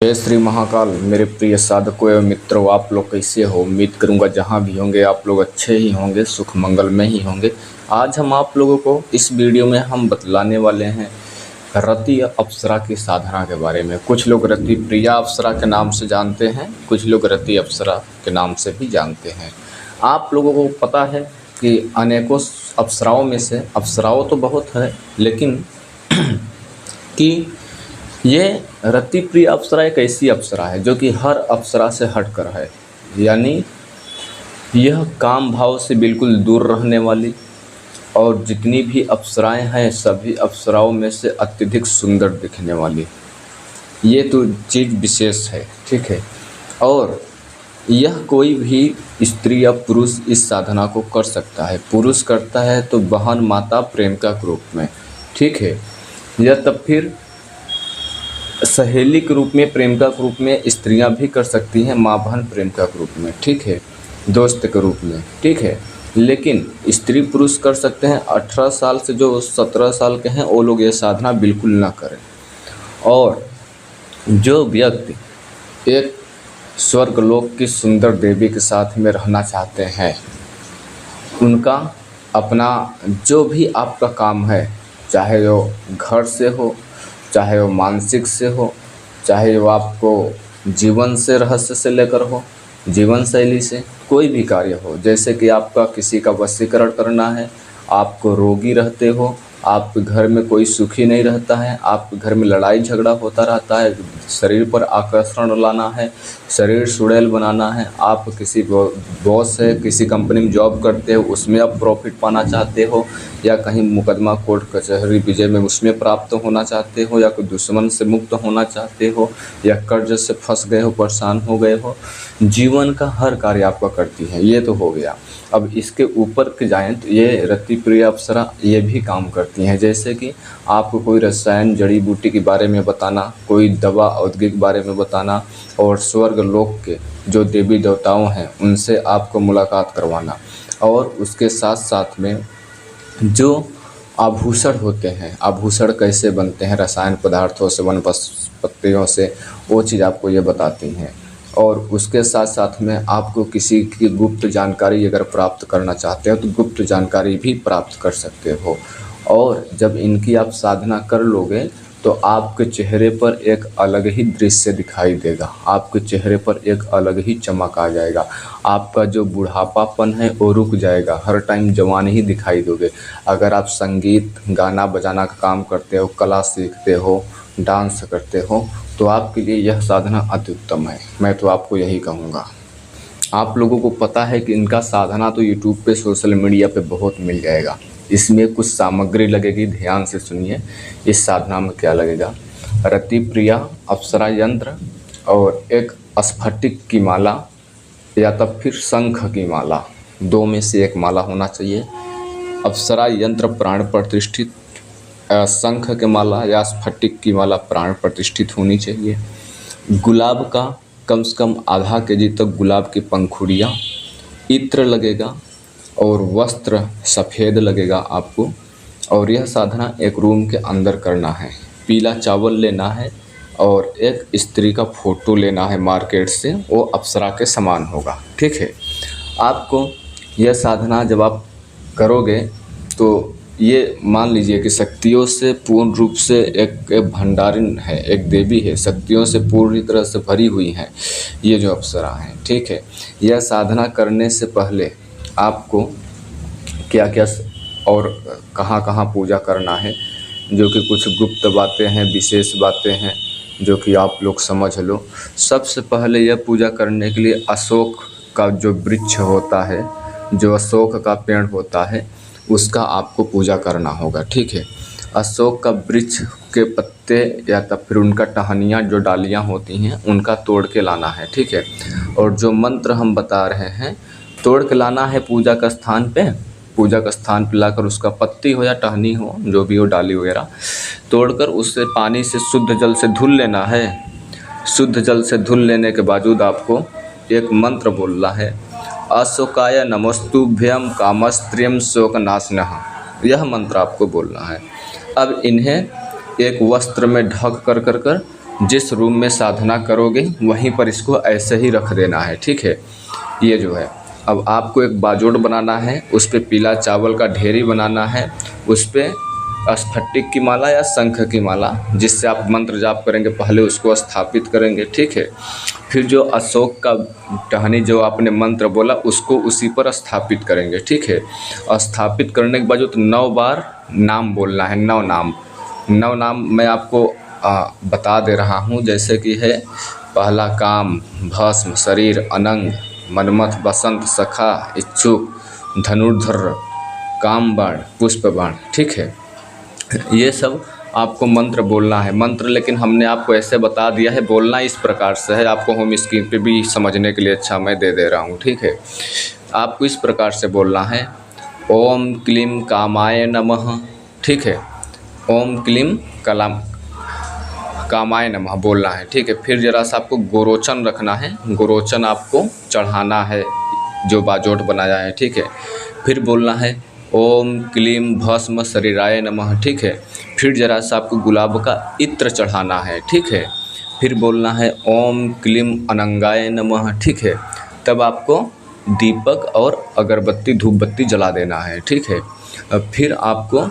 जय श्री महाकाल। मेरे प्रिय साधकों एवं मित्रों, आप लोग कैसे हो? उम्मीद करूंगा जहां भी होंगे आप लोग अच्छे ही होंगे, सुख मंगल में ही होंगे। आज हम आप लोगों को इस वीडियो में हम बतलाने वाले हैं रति अप्सरा की साधना के बारे में। कुछ लोग रति प्रिया अप्सरा के नाम से जानते हैं, कुछ लोग रति अप्सरा के नाम से भी जानते हैं। आप लोगों को पता है कि अनेकों अप्सराओं में से अप्सराओं तो बहुत है, लेकिन कि ये रति प्रिय अप्सरा एक ऐसी अप्सरा है जो कि हर अप्सरा से हटकर है, यानी यह काम भाव से बिल्कुल दूर रहने वाली और जितनी भी अप्सराएं हैं सभी अप्सराओं में से अत्यधिक सुंदर दिखने वाली ये तो चीज़ विशेष है, ठीक है। और यह कोई भी स्त्री या पुरुष इस साधना को कर सकता है। पुरुष करता है तो बहन, माता, प्रेमिका के रूप में, ठीक है। यह तब फिर सहेली के रूप में, प्रेमिका के रूप में स्त्रियां भी कर सकती हैं, माँ बहन प्रेमिका के रूप में, ठीक है, दोस्त के रूप में, ठीक है। लेकिन स्त्री पुरुष कर सकते हैं। 18 साल से जो 17 साल के हैं वो लोग ये साधना बिल्कुल ना करें। और जो व्यक्ति एक स्वर्गलोक की सुंदर देवी के साथ में रहना चाहते हैं, उनका अपना जो भी आपका काम है, चाहे वो घर से हो, चाहे वो मानसिक से हो, चाहे वो आपको जीवन से, रहस्य से लेकर हो, जीवन शैली से कोई भी कार्य हो, जैसे कि आपका किसी का वशीकरण करना है, आपको रोगी रहते हो, आपके घर में कोई सुखी नहीं रहता है, आपके घर में लड़ाई झगड़ा होता रहता है, शरीर पर आकर्षण लाना है, शरीर सुड़ैल बनाना है, आप किसी बॉस है, किसी कंपनी में जॉब करते हो, उसमें आप प्रॉफिट पाना चाहते हो, या कहीं मुकदमा कोर्ट कचहरी विजय में उसमें प्राप्त होना चाहते हो, या कोई दुश्मन से मुक्त होना चाहते हो, या कर्ज से फंस गए हो, परेशान हो गए हो, जीवन का हर कार्य आपका करती है। ये तो हो गया। अब इसके ऊपर के जाएँ तो ये रति प्रिय अप्सरा ये भी काम करती हैं, जैसे कि आपको कोई रसायन जड़ी बूटी के बारे में बताना, कोई दवा औद्योगिक बारे में बताना, और स्वर्ग लोक के जो देवी देवताओं हैं उनसे आपको मुलाकात करवाना। और उसके साथ साथ में जो आभूषण होते हैं, आभूषण कैसे बनते हैं रसायन पदार्थों से, वनस्पतियों से, वो चीज़ आपको ये बताती हैं। और उसके साथ साथ में आपको किसी की गुप्त जानकारी अगर प्राप्त करना चाहते हो तो गुप्त जानकारी भी प्राप्त कर सकते हो। और जब इनकी आप साधना कर लोगे तो आपके चेहरे पर एक अलग ही दृश्य दिखाई देगा, आपके चेहरे पर एक अलग ही चमक आ जाएगा, आपका जो बुढ़ापापन है वो रुक जाएगा, हर टाइम जवान ही दिखाई दोगे। अगर आप संगीत, गाना बजाना का काम करते हो, कला सीखते हो, डांस करते हो, तो आपके लिए यह साधना अति उत्तम है। मैं तो आपको यही कहूँगा। आप लोगों को पता है कि इनका साधना तो यूट्यूब पे, सोशल मीडिया पे बहुत मिल जाएगा। इसमें कुछ सामग्री लगेगी, ध्यान से सुनिए। इस साधना में क्या लगेगा? रति प्रिया अप्सरा यंत्र और एक स्फटिक की माला या तब फिर शंख की माला, दो में से एक माला होना चाहिए। अप्सरा यंत्र प्राण प्रतिष्ठित, शंख के माला या स्फटिक की माला प्राण प्रतिष्ठित होनी चाहिए। गुलाब का कम से कम आधा केजी तक गुलाब की पंखुड़ियाँ, इत्र लगेगा और वस्त्र सफ़ेद लगेगा आपको। और यह साधना एक रूम के अंदर करना है। पीला चावल लेना है और एक स्त्री का फ़ोटो लेना है मार्केट से, वो अप्सरा के समान होगा, ठीक है। आपको यह साधना जब आप करोगे तो ये मान लीजिए कि शक्तियों से पूर्ण रूप से एक भंडारिन है, एक देवी है, शक्तियों से पूरी तरह से भरी हुई है ये जो अप्सरा है, ठीक है। यह साधना करने से पहले आपको क्या क्या और कहाँ कहाँ पूजा करना है, जो कि कुछ गुप्त बातें हैं, विशेष बातें हैं जो कि आप लोग समझ लो। सबसे पहले यह पूजा करने के लिए अशोक का जो वृक्ष होता है, जो अशोक का पेड़ होता है, उसका आपको पूजा करना होगा, ठीक है। अशोक का वृक्ष के पत्ते या तब फिर उनका टहनियाँ, जो डालियाँ होती हैं, उनका तोड़ के लाना है, ठीक है। और जो मंत्र हम बता रहे हैं तोड़ के लाना है पूजा का स्थान पे। पूजा का स्थान पे लाकर उसका पत्ती हो या टहनी हो, जो भी हो, डाली वगैरह, तोड़कर उससे पानी से शुद्ध जल से धुल लेना है। शुद्ध जल से धुल लेने के बावजूद आपको एक मंत्र बोलना है, अशोकाय नमस्तुभ्यम कामस्त्रियम शोकनाशनः। यह मंत्र आपको बोलना है। अब इन्हें एक वस्त्र में ढक कर जिस रूम में साधना करोगे वहीं पर इसको ऐसे ही रख देना है, ठीक है। ये जो है, अब आपको एक बाजोड़ बनाना है, उस पे पीला चावल का ढेरी बनाना है, उस पे स्फटिक की माला या शंख की माला जिससे आप मंत्र जाप करेंगे पहले उसको स्थापित करेंगे, ठीक है। फिर जो अशोक का टहनी जो आपने मंत्र बोला उसको उसी पर स्थापित करेंगे, ठीक है। स्थापित करने के बाद जो 9 बार नाम बोलना है, 9 नाम। 9 नाम मैं आपको बता दे रहा हूँ, जैसे कि है पहला काम, भस्म, शरीर, अनंग, मनमथ, बसंत, सखा, इच्छुक, धनुर्धर, काम बाण, पुष्प बाण, ठीक है। ये सब आपको मंत्र बोलना है। मंत्र लेकिन हमने आपको ऐसे बता दिया है, बोलना इस प्रकार से है, आपको होम स्क्रीन पे भी समझने के लिए अच्छा मैं दे रहा हूँ, ठीक है। आपको इस प्रकार से बोलना है, ओम क्लीम कामाय नमः, ठीक है। ओम क्लीम कामाय नमः बोलना है, ठीक है। फिर जरा सा आपको गोरोचन रखना है, गोरोचन आपको चढ़ाना है जो बाजोट बनाया है, ठीक है। फिर बोलना है ओम क्लीम भस्म शरीराय नमः, ठीक है। फिर जरा सा आपको गुलाब का इत्र चढ़ाना है, ठीक है। फिर बोलना है ओम क्लीम अनंगाय नमः, ठीक है। तब आपको दीपक और अगरबत्ती धूप बत्ती जला देना है, ठीक है। फिर आपको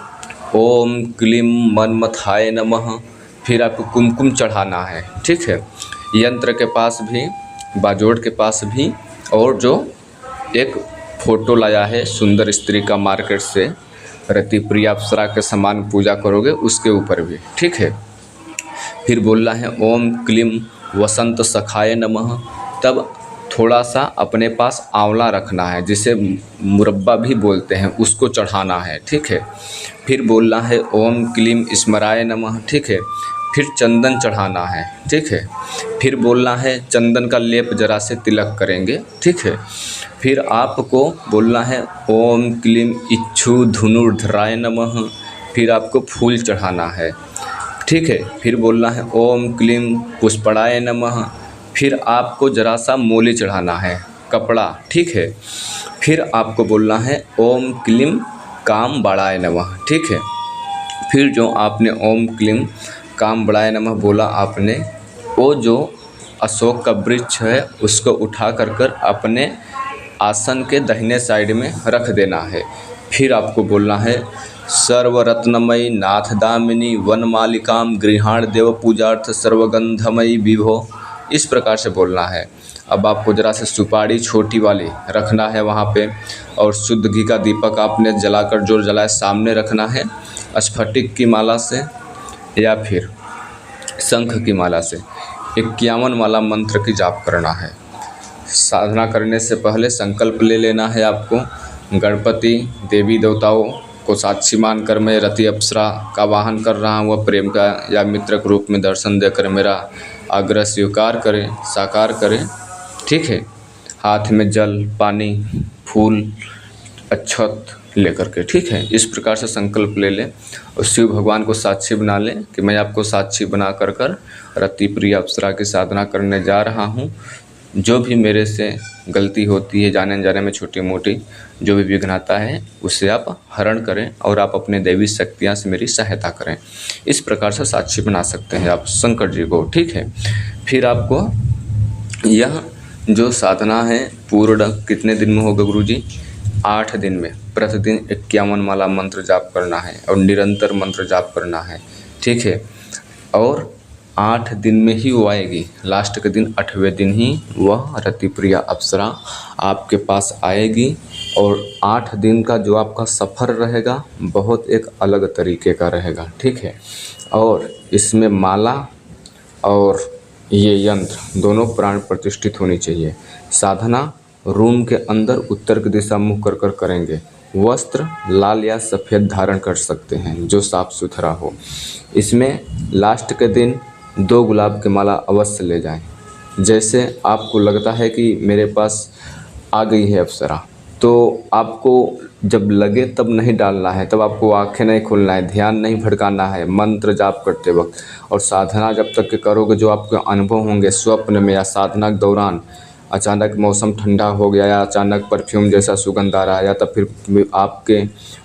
ओम क्लीम मनमथाय नमः, फिर आपको कुमकुम चढ़ाना है, ठीक है। यंत्र के पास भी, बाजोड़ के पास भी, और जो एक फ़ोटो लाया है सुंदर स्त्री का मार्केट से, रति प्रिया अप्सरा के समान पूजा करोगे उसके ऊपर भी, ठीक है। फिर बोलना है ओम क्लीम वसंत सखाय नमः। तब थोड़ा सा अपने पास आंवला रखना है, जिसे मुरब्बा भी बोलते हैं, उसको चढ़ाना है, ठीक है। फिर बोलना है ओम क्लीम स्मराय नमः, ठीक है। फिर चंदन चढ़ाना है, ठीक है। फिर बोलना है चंदन का लेप जरा से तिलक करेंगे, ठीक है। फिर आपको बोलना है ओम क्लीम इच्छु धनुर्धराय नमः। फिर आपको फूल चढ़ाना है, ठीक है। फिर बोलना है ओम क्लीम पुष्पड़ाय नमः। फिर आपको जरा सा मोली चढ़ाना है, कपड़ा, ठीक है। फिर आपको बोलना है ओम क्लीम काम बड़ाय नमः, ठीक है। फिर जो आपने ओम क्लीम काम बड़ाय नमः बोला आपने, वो जो अशोक का वृक्ष है उसको उठा कर अपने आसन के दाहिने साइड में रख देना है। फिर आपको बोलना है सर्वरत्नमयी नाथ दामिनी वनमालिकाम गृहाण देव पूजार्थ सर्वगंधमयी विभो, इस प्रकार से बोलना है। अब आपको जरा से सुपारी छोटी वाली रखना है वहाँ पे, और शुद्ध घी का दीपक आपने जलाकर जो जलाए सामने रखना है। स्फटिक की माला से या फिर शंख की माला से 51 माला मंत्र की जाप करना है। साधना करने से पहले संकल्प ले लेना है आपको, गणपति देवी देवताओं को साक्षी मानकर मैं रति अप्सरा का वाहन कर रहा हूँ, वह प्रेम का या मित्र के रूप में दर्शन देकर मेरा आग्रह स्वीकार करें, साकार करें, ठीक है। हाथ में जल, पानी, फूल, अक्षत लेकर के, ठीक है। इस प्रकार से संकल्प ले लें और शिव भगवान को साक्षी बना लें कि मैं आपको साक्षी बना कर रति प्रिय अप्सरा की साधना करने जा रहा हूँ। जो भी मेरे से गलती होती है जाने अनजाने में, छोटी मोटी जो भी विघ्न आता है, उससे आप हरण करें और आप अपने दैवी शक्तियाँ से मेरी सहायता करें। इस प्रकार से साक्षी बना सकते हैं आप शंकर जी को, ठीक है। फिर आपको यह जो साधना है पूर्ण कितने दिन में होगा गुरुजी? 8 दिन में। प्रतिदिन 51 माला मंत्र जाप करना है और निरंतर मंत्र जाप करना है, ठीक है। और 8 दिन में ही वो आएगी, लास्ट के दिन 8वें दिन ही वह रति प्रिया अप्सरा आपके पास आएगी। और 8 दिन का जो आपका सफ़र रहेगा बहुत एक अलग तरीके का रहेगा, ठीक है। और इसमें माला और ये यंत्र दोनों प्राण प्रतिष्ठित होनी चाहिए। साधना रूम के अंदर उत्तर की दिशा मुँह कर करेंगे। वस्त्र लाल या सफ़ेद धारण कर सकते हैं जो साफ़ सुथरा हो। इसमें लास्ट के दिन 2 गुलाब की माला अवश्य ले जाएं। जैसे आपको लगता है कि मेरे पास आ गई है अप्सरा, तो आपको जब लगे तब नहीं डालना है, तब आपको आंखें नहीं खोलना है, ध्यान नहीं भटकाना है मंत्र जाप करते वक्त। और साधना जब तक के करोगे जो आपके अनुभव होंगे स्वप्न में या साधना के दौरान, अचानक मौसम ठंडा हो गया या अचानक परफ्यूम जैसा सुगंध आ रहा है, या तो फिर आपके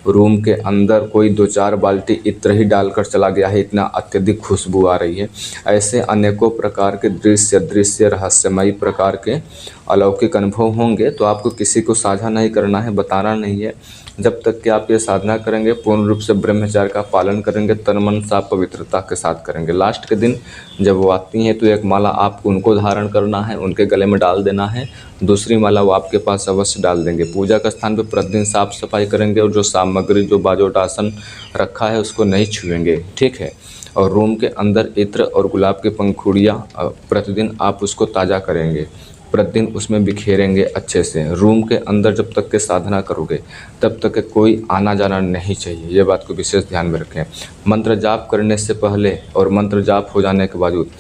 रूम के अंदर कोई 2-4 बाल्टी इत्र ही डालकर चला गया है, इतना अत्यधिक खुशबू आ रही है। ऐसे अनेकों प्रकार के दृश्य रहस्यमयी प्रकार के अलौकिक अनुभव होंगे, तो आपको किसी को साझा नहीं करना है, बताना नहीं है। जब तक कि आप ये साधना करेंगे, पूर्ण रूप से ब्रह्मचर्य का पालन करेंगे, तन मन साफ पवित्रता के साथ करेंगे। लास्ट के दिन जब वो आती हैं तो एक माला आपको उनको धारण करना है, उनके गले में डाल देना है। दूसरी माला वो आपके पास अवश्य डाल देंगे। पूजा का स्थान पर प्रतिदिन साफ सफाई करेंगे और जो सामग्री, जो बाजोट आसन रखा है उसको नहीं छुएंगे, ठीक है। और रूम के अंदर इत्र और गुलाब की पंखुड़ियाँ प्रतिदिन आप उसको ताज़ा करेंगे, प्रतिदिन उसमें बिखेरेंगे अच्छे से। रूम के अंदर जब तक के साधना करोगे तब तक के कोई आना जाना नहीं चाहिए, ये बात को विशेष ध्यान में रखें। मंत्र जाप करने से पहले और मंत्र जाप हो जाने के बावजूद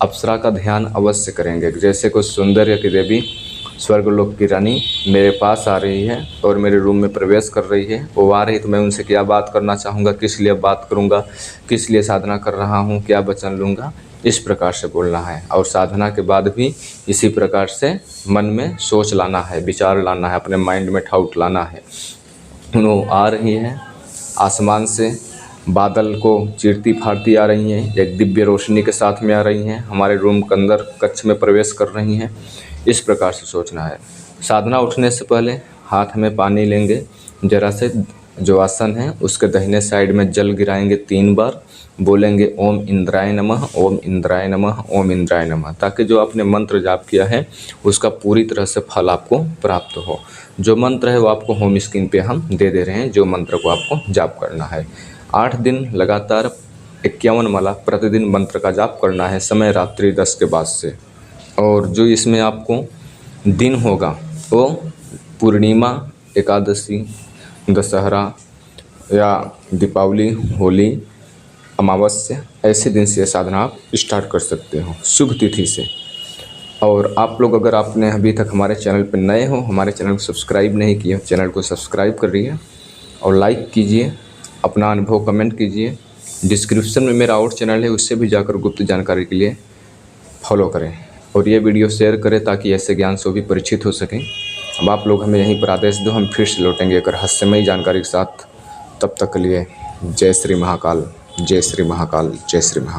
अप्सरा का ध्यान अवश्य करेंगे। जैसे कोई सौंदर्य की देवी, स्वर्गलोक की रानी मेरे पास आ रही है और मेरे रूम में प्रवेश कर रही है, वो आ रही तो मैं उनसे क्या बात करना चाहूँगा, किस लिए बात करूँगा, किस लिए साधना कर रहा हूँ, क्या वचन लूँगा, इस प्रकार से बोलना है। और साधना के बाद भी इसी प्रकार से मन में सोच लाना है, विचार लाना है, अपने माइंड में ठाउट लाना है। वो आ रही है, आसमान से बादल को चीरती फाड़ती आ रही हैं, एक दिव्य रोशनी के साथ में आ रही हैं, हमारे रूम के अंदर कक्ष में प्रवेश कर रही हैं, इस प्रकार से सोचना है। साधना उठने से पहले हाथ में पानी लेंगे, जरा से जो आसन है उसके दाहिने साइड में जल गिराएंगे 3 बार, बोलेंगे ओम इंद्राय नमः, ओम इंद्राय नमः, ओम इंद्राय नमः, ताकि जो आपने मंत्र जाप किया है उसका पूरी तरह से फल आपको प्राप्त हो। जो मंत्र है वो आपको होम स्क्रीन पे हम दे रहे हैं, जो मंत्र को आपको जाप करना है। 8 दिन लगातार 51 माला प्रतिदिन मंत्र का जाप करना है, समय रात्रि 10 के बाद से। और जो इसमें आपको दिन होगा वो पूर्णिमा, एकादशी, दशहरा या दीपावली, होली, अमावस्या, ऐसे दिन से साधना आप स्टार्ट कर सकते हो, शुभ तिथि से। और आप लोग अगर आपने अभी तक हमारे चैनल पर नए हो, हमारे चैनल को सब्सक्राइब नहीं किए, चैनल को सब्सक्राइब करिए और लाइक कीजिए, अपना अनुभव कमेंट कीजिए। डिस्क्रिप्शन में मेरा और चैनल है, उससे भी जाकर गुप्त जानकारी के लिए फॉलो करें और ये वीडियो शेयर करें ताकि ऐसे ज्ञान से भी परिचित हो सकें। अब आप लोग हमें यहीं पर आदेश दो, हम फिर से लौटेंगे एक रहस्यमयी जानकारी के साथ। तब तक के लिए जय श्री महाकाल, जय श्री महाकाल, जय श्री महाकाल।